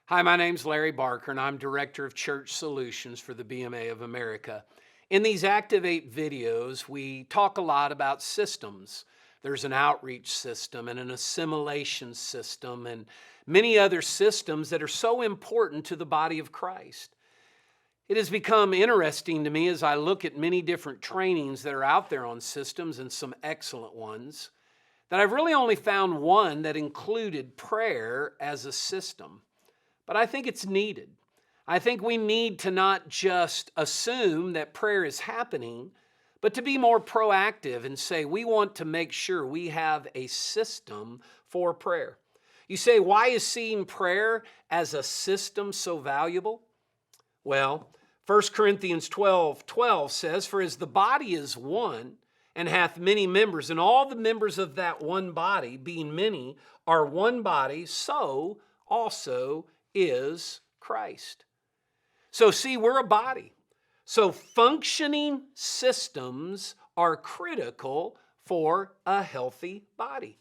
Hi, my name's Larry Barker, and I'm Director of Church Solutions for the BMA of America. In these Activate videos, we talk a lot about systems. There's an outreach system and an assimilation system and many other systems that are so important to the body of Christ. It has become interesting to me as I look at many different trainings that are out there on systems and some excellent ones, that I've really only found one that included prayer as a system. But I think it's needed. I think we need to not just assume that prayer is happening, but to be more proactive and say we want to make sure we have a system for prayer. You say, why is seeing prayer as a system so valuable? Well, 1 Corinthians 12:12 says, "For as the body is one, and hath many members, and all the members of that one body, being many, are one body, so also is Christ." So see, we're a body. So functioning systems are critical for a healthy body.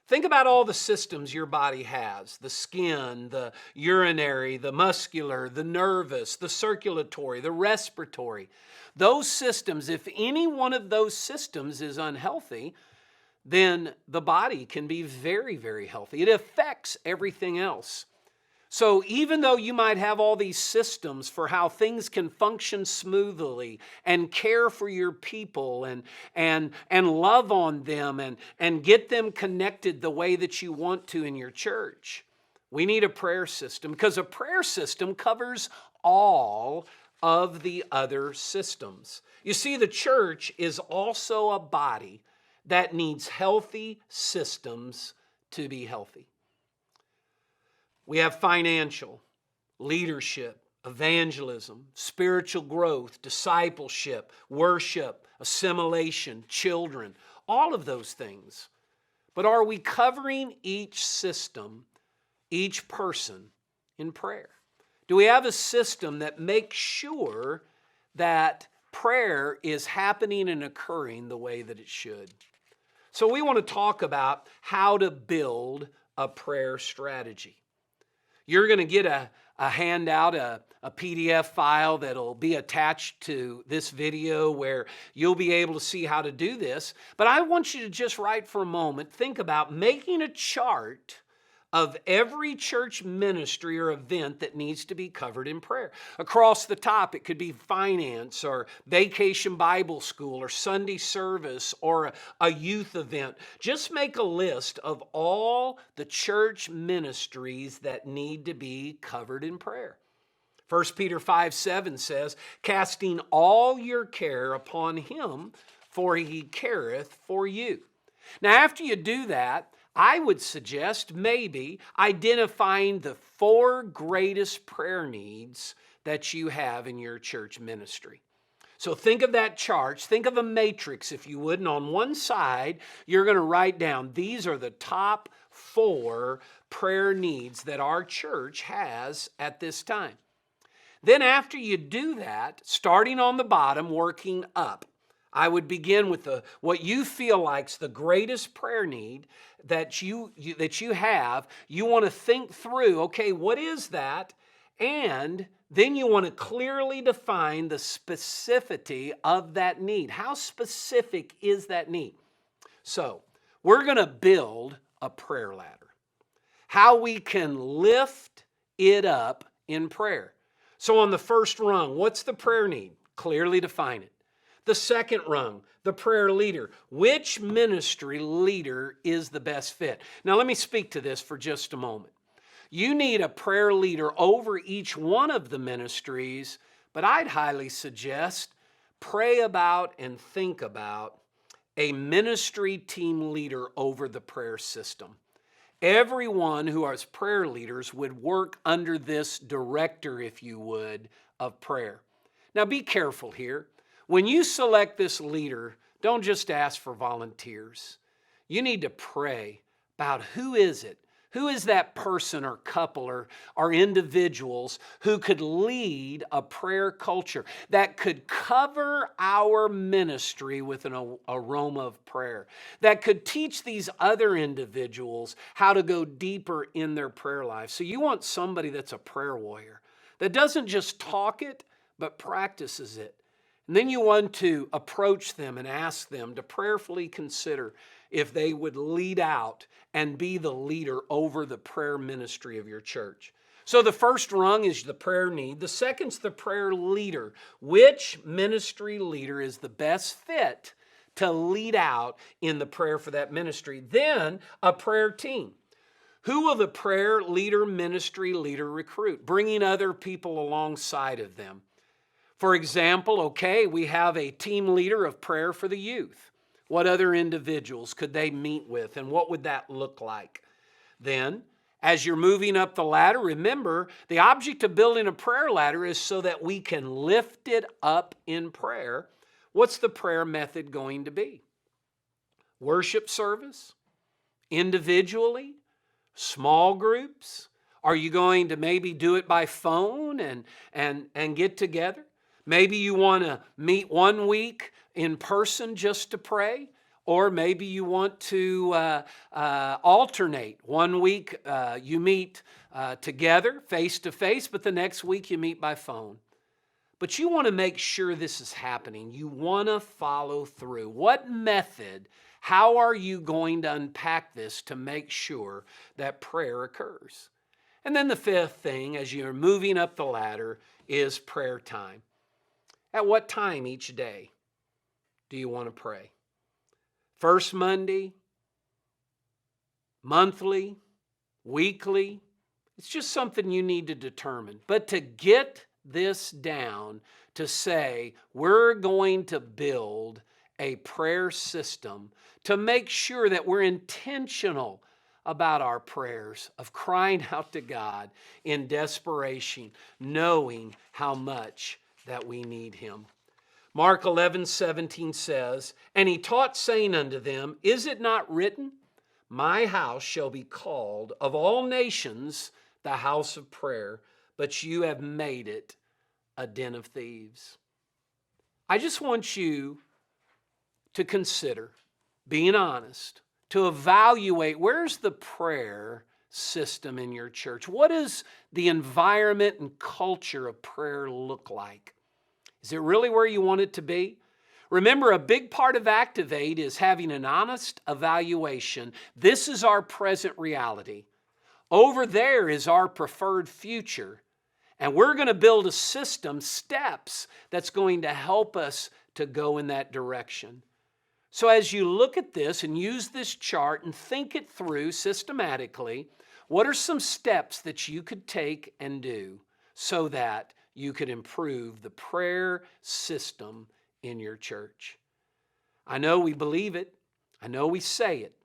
Think about all the systems your body has: the skin, the urinary, the muscular, the nervous, the circulatory, the respiratory. Those systems, if any one of those systems is unhealthy, then the body can be very, very healthy. It affects everything else. So even though you might have all these systems for how things can function smoothly and care for your people and love on them and get them connected the way that you want to in your church, we need a prayer system, because a prayer system covers all of the other systems. You see, the church is also a body that needs healthy systems to be healthy. We have financial, leadership, evangelism, spiritual growth, discipleship, worship, assimilation, children, all of those things. But are we covering each system, each person in prayer? Do we have a system that makes sure that prayer is happening and occurring the way that it should? So we want to talk about how to build a prayer strategy. You're going to get a handout, a PDF file that'll be attached to this video where you'll be able to see how to do this. But I want you to just right for a moment think about making a chart of every church ministry or event that needs to be covered in prayer. Across the top, it could be finance or vacation Bible school or Sunday service or a youth event. Just make a list of all the church ministries that need to be covered in prayer. 1 Peter 5:7 says, "Casting all your care upon him, for he careth for you." Now, after you do that, I would suggest maybe identifying the 4 greatest prayer needs that you have in your church ministry. So think of that chart, think of a matrix if you would, and on one side, you're going to write down, these are the top 4 prayer needs that our church has at this time. Then after you do that, starting on the bottom, working up, I would begin with what you feel like's the greatest prayer need that you have. You want to think through, okay, what is that? And then you want to clearly define the specificity of that need. How specific is that need? So we're going to build a prayer ladder. How we can lift it up in prayer. So on the first rung, what's the prayer need? Clearly define it. The second rung, the prayer leader. Which ministry leader is the best fit? Now let me speak to this for just a moment. You need a prayer leader over each one of the ministries, but I'd highly suggest pray about and think about a ministry team leader over the prayer system. Everyone who is prayer leaders would work under this director, if you would, of prayer. Now be careful here. When you select this leader, don't just ask for volunteers. You need to pray about who is it Who is that person or couple or individuals who could lead a prayer culture that could cover our ministry with an aroma of prayer, that could teach these other individuals how to go deeper in their prayer life? So you want somebody that's a prayer warrior, that doesn't just talk it, but practices it. And then you want to approach them and ask them to prayerfully consider if they would lead out and be the leader over the prayer ministry of your church. So the first rung is the prayer need. The second's the prayer leader. Which ministry leader is the best fit to lead out in the prayer for that ministry? Then a prayer team. Who will the prayer leader, ministry leader recruit? Bringing other people alongside of them. For example, we have a team leader of prayer for the youth. What other individuals could they meet with, and what would that look like? Then, as you're moving up the ladder, remember, the object of building a prayer ladder is so that we can lift it up in prayer. What's the prayer method going to be? Worship service? Individually? Small groups? Are you going to maybe do it by phone and get together? Maybe you want to meet one week in person just to pray, or maybe you want to alternate. One week you meet together face to face, but the next week you meet by phone. But you want to make sure this is happening. You want to follow through. What method, how are you going to unpack this to make sure that prayer occurs? And then the fifth thing, as you're moving up the ladder, is prayer time. At what time each day do you want to pray? First Monday, monthly, weekly? It's just something you need to determine. But to get this down, to say we're going to build a prayer system to make sure that we're intentional about our prayers of crying out to God in desperation, knowing how much that we need him. Mark 11:17 says, "And he taught, saying unto them, Is it not written, My house shall be called of all nations the house of prayer, but you have made it a den of thieves." I just want you to consider being honest, to evaluate where's the prayer system in your church. What does the environment and culture of prayer look like? Is it really where you want it to be? Remember, a big part of Activate is having an honest evaluation. This is our present reality. Over there is our preferred future. And we're going to build a system, steps, that's going to help us to go in that direction. So as you look at this and use this chart and think it through systematically, what are some steps that you could take and do so that you could improve the prayer system in your church? I know we believe it. I know we say it.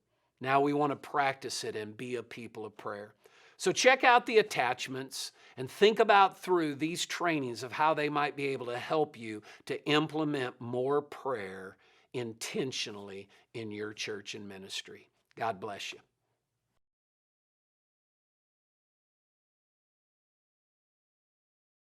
Now we want to practice it and be a people of prayer. So check out the attachments and think about through these trainings of how they might be able to help you to implement more prayer intentionally in your church and ministry. God bless you.